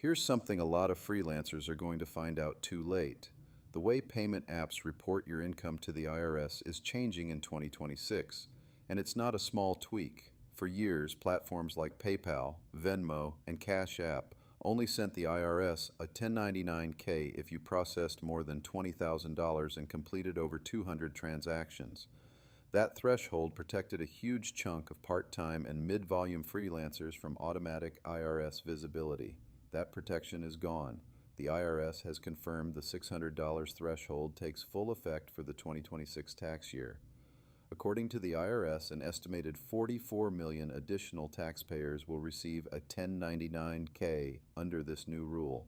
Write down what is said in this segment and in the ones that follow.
Here's something a lot of freelancers are going to find out too late. The way payment apps report your income to the IRS is changing in 2026, and it's not a small tweak. For years, platforms like PayPal, Venmo, and Cash App only sent the IRS a 1099-K if you processed more than $20,000 and completed over 200 transactions. That threshold protected a huge chunk of part-time and mid-volume freelancers from automatic IRS visibility. That protection is gone. The IRS has confirmed the $600 threshold takes full effect for the 2026 tax year. According to the IRS, an estimated 44 million additional taxpayers will receive a 1099-K under this new rule.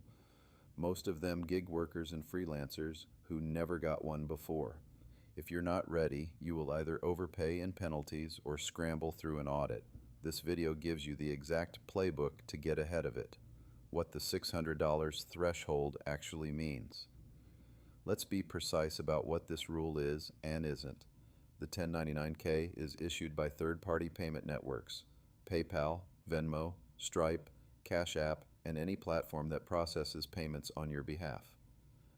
Most of them gig workers and freelancers who never got one before. If you're not ready, you will either overpay in penalties or scramble through an audit. This video gives you the exact playbook to get ahead of it. What the $600 threshold actually means. Let's be precise about what this rule is and isn't. The 1099-K is issued by third-party payment networks, PayPal, Venmo, Stripe, Cash App, and any platform that processes payments on your behalf.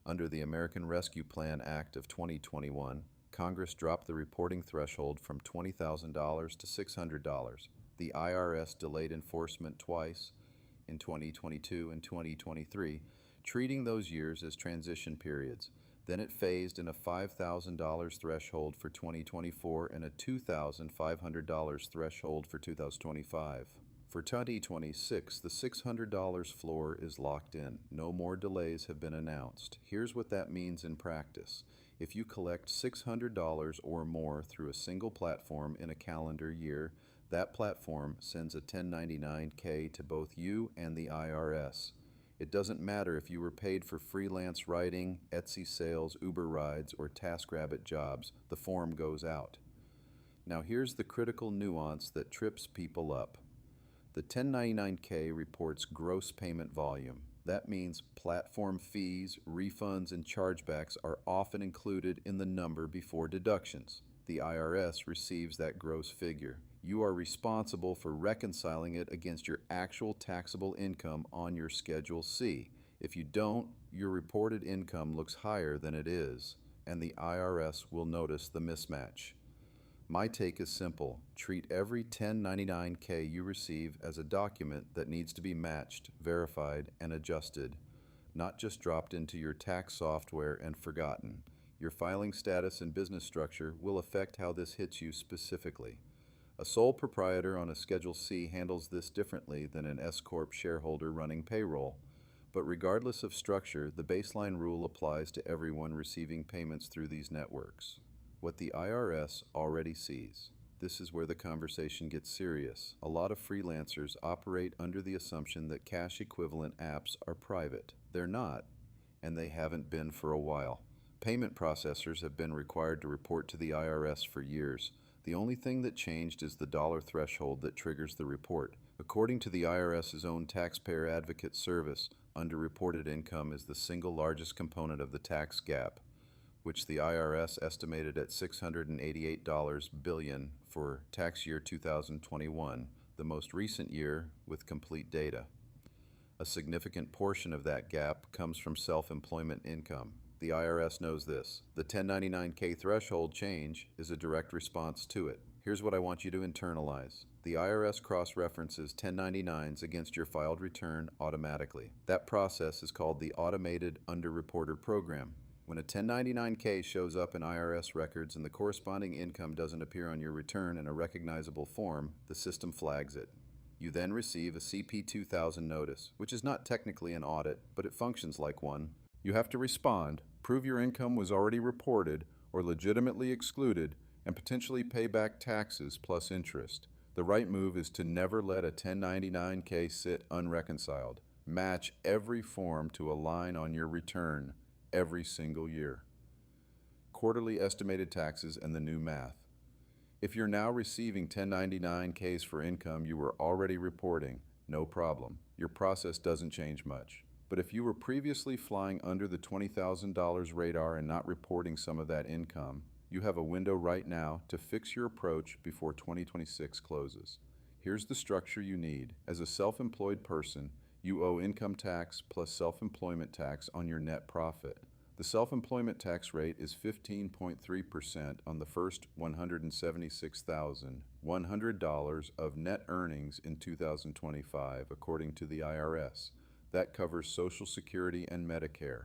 Under the American Rescue Plan Act of 2021, Congress dropped the reporting threshold from $20,000 to $600. The IRS delayed enforcement twice, in 2022 and 2023, treating those years as transition periods. Then it phased in a $5,000 threshold for 2024 and a $2,500 threshold for 2025. For 2026, the $600 floor is locked in. No more delays have been announced. Here's what that means in practice. If you collect $600 or more through a single platform in a calendar year, that platform sends a 1099-K to both you and the IRS. It doesn't matter if you were paid for freelance writing, Etsy sales, Uber rides, or TaskRabbit jobs, the form goes out. Now here's the critical nuance that trips people up. The 1099-K reports gross payment volume. That means platform fees, refunds, and chargebacks are often included in the number before deductions. The IRS receives that gross figure. You are responsible for reconciling it against your actual taxable income on your Schedule C. If you don't, your reported income looks higher than it is, and the IRS will notice the mismatch. My take is simple. Treat every 1099-K you receive as a document that needs to be matched, verified, and adjusted, not just dropped into your tax software and forgotten. Your filing status and business structure will affect how this hits you specifically. A sole proprietor on a Schedule C handles this differently than an S-Corp shareholder running payroll. But regardless of structure, the baseline rule applies to everyone receiving payments through these networks. What the IRS already sees. This is where the conversation gets serious. A lot of freelancers operate under the assumption that cash equivalent apps are private. They're not, and they haven't been for a while. Payment processors have been required to report to the IRS for years. The only thing that changed is the dollar threshold that triggers the report. According to the IRS's own taxpayer advocate service, underreported income is the single largest component of the tax gap, which the IRS estimated at $688 billion for tax year 2021, the most recent year with complete data. A significant portion of that gap comes from self-employment income. The IRS knows this. The 1099-K threshold change is a direct response to it. Here's what I want you to internalize. The IRS cross-references 1099s against your filed return automatically. That process is called the Automated Underreporter Program. When a 1099-K shows up in IRS records and the corresponding income doesn't appear on your return in a recognizable form, the system flags it. You then receive a CP 2000 notice, which is not technically an audit, but it functions like one. You have to respond, prove your income was already reported or legitimately excluded, and potentially pay back taxes plus interest. The right move is to never let a 1099-K sit unreconciled. Match every form to a line on your return every single year. Quarterly estimated taxes and the new math. If you're now receiving 1099-Ks for income you were already reporting, no problem. Your process doesn't change much. But if you were previously flying under the $20,000 radar and not reporting some of that income, you have a window right now to fix your approach before 2026 closes. Here's the structure you need. As a self-employed person, You owe income tax plus self-employment tax on your net profit. The self-employment tax rate is 15.3% on the first $176,100 of net earnings in 2025, according to the IRS. That covers Social Security and Medicare.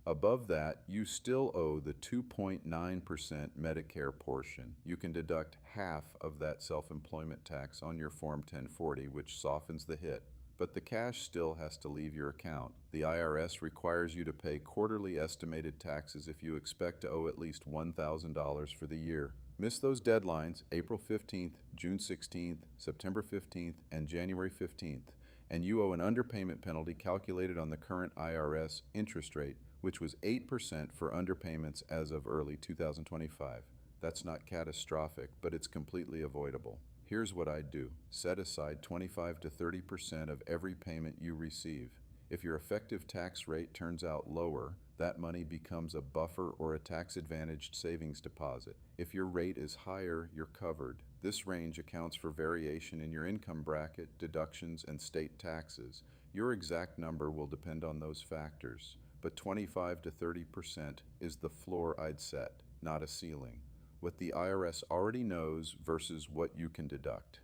Above that, you still owe the 2.9% Medicare portion. You can deduct half of that self-employment tax on your Form 1040, which softens the hit. But the cash still has to leave your account. The IRS requires you to pay quarterly estimated taxes if you expect to owe at least $1,000 for the year. Miss those deadlines, April 15th, June 16th, September 15th, and January 15th, and you owe an underpayment penalty calculated on the current IRS interest rate, which was 8% for underpayments as of early 2025. That's not catastrophic, but it's completely avoidable. Here's what I'd do. Set aside 25 to 30% of every payment you receive. If your effective tax rate turns out lower, that money becomes a buffer or a tax-advantaged savings deposit. If your rate is higher, you're covered. This range accounts for variation in your income bracket, deductions, and state taxes. Your exact number will depend on those factors, but 25 to 30% is the floor I'd set, not a ceiling. What the IRS already knows versus what you can deduct.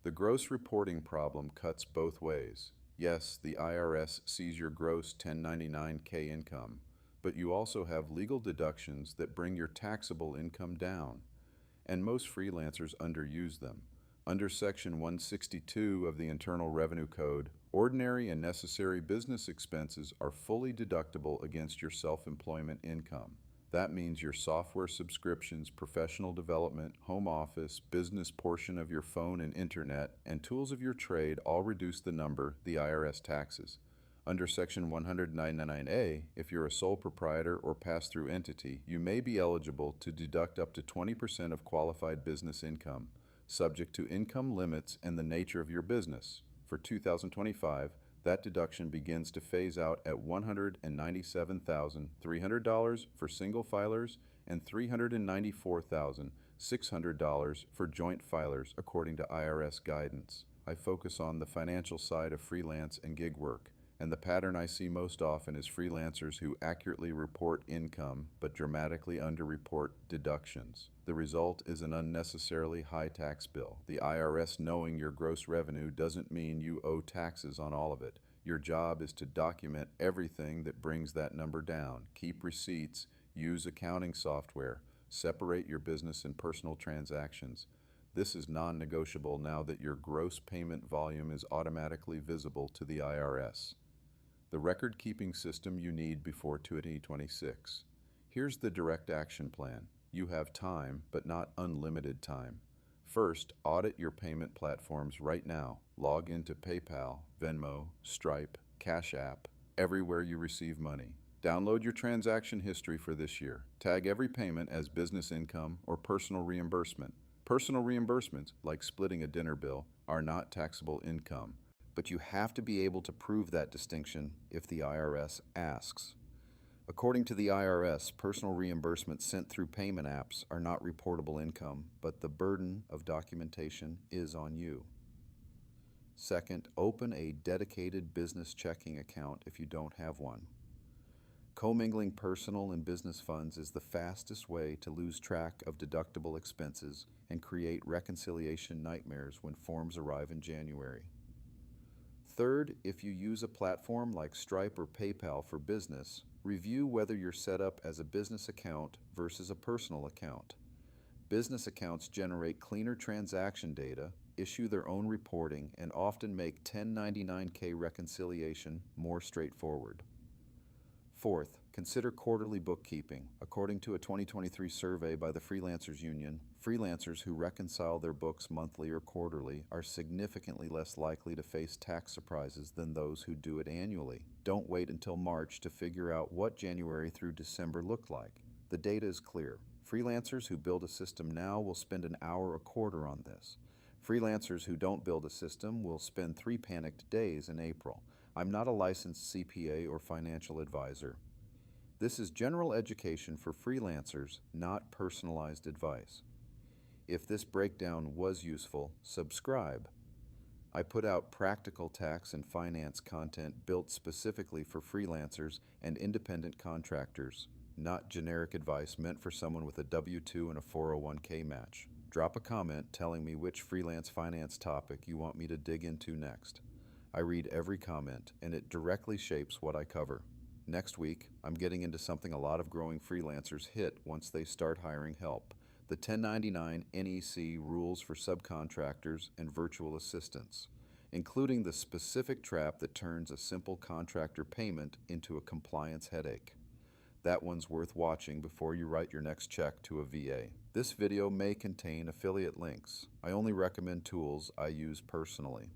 The gross reporting problem cuts both ways. Yes, the IRS sees your gross 1099-K income, but you also have legal deductions that bring your taxable income down, and most freelancers underuse them. Under Section 162 of the Internal Revenue Code, ordinary and necessary business expenses are fully deductible against your self-employment income. That means your software subscriptions, professional development, home office, business portion of your phone and internet, and tools of your trade all reduce the number the IRS taxes. Under Section 199A, if you're a sole proprietor or pass-through entity, you may be eligible to deduct up to 20% of qualified business income, subject to income limits and the nature of your business. For 2025, that deduction begins to phase out at $197,300 for single filers and $394,600 for joint filers, according to IRS guidance. I focus on the financial side of freelance and gig work, and the pattern I see most often is freelancers who accurately report income but dramatically underreport deductions. The result is an unnecessarily high tax bill. The IRS knowing your gross revenue doesn't mean you owe taxes on all of it. Your job is to document everything that brings that number down. Keep receipts, use accounting software, separate your business and personal transactions. This is non-negotiable now that your gross payment volume is automatically visible to the IRS. The record-keeping system you need before 2026. Here's the direct action plan. You have time, but not unlimited time. First, audit your payment platforms right now. Log into PayPal, Venmo, Stripe, Cash App, everywhere you receive money. Download your transaction history for this year. Tag every payment as business income or personal reimbursement. Personal reimbursements, like splitting a dinner bill, are not taxable income, but you have to be able to prove that distinction if the IRS asks. According to the IRS, personal reimbursements sent through payment apps are not reportable income, but the burden of documentation is on you. Second, open a dedicated business checking account if you don't have one. Commingling personal and business funds is the fastest way to lose track of deductible expenses and create reconciliation nightmares when forms arrive in January. Third, if you use a platform like Stripe or PayPal for business, review whether you're set up as a business account versus a personal account. Business accounts generate cleaner transaction data, issue their own reporting, and often make 1099-K reconciliation more straightforward. Fourth, consider quarterly bookkeeping. According to a 2023 survey by the Freelancers Union, freelancers who reconcile their books monthly or quarterly are significantly less likely to face tax surprises than those who do it annually. Don't wait until March to figure out what January through December look like. The data is clear. Freelancers who build a system now will spend an hour a quarter on this. Freelancers who don't build a system will spend 3 panicked days in April. I'm not a licensed CPA or financial advisor. This is general education for freelancers, not personalized advice. If this breakdown was useful, subscribe. I put out practical tax and finance content built specifically for freelancers and independent contractors, not generic advice meant for someone with a W-2 and a 401k match. Drop a comment telling me which freelance finance topic you want me to dig into next. I read every comment, and it directly shapes what I cover. Next week, I'm getting into something a lot of growing freelancers hit once they start hiring help: the 1099 NEC rules for subcontractors and virtual assistants, including the specific trap that turns a simple contractor payment into a compliance headache. That one's worth watching before you write your next check to a VA. This video may contain affiliate links. I only recommend tools I use personally.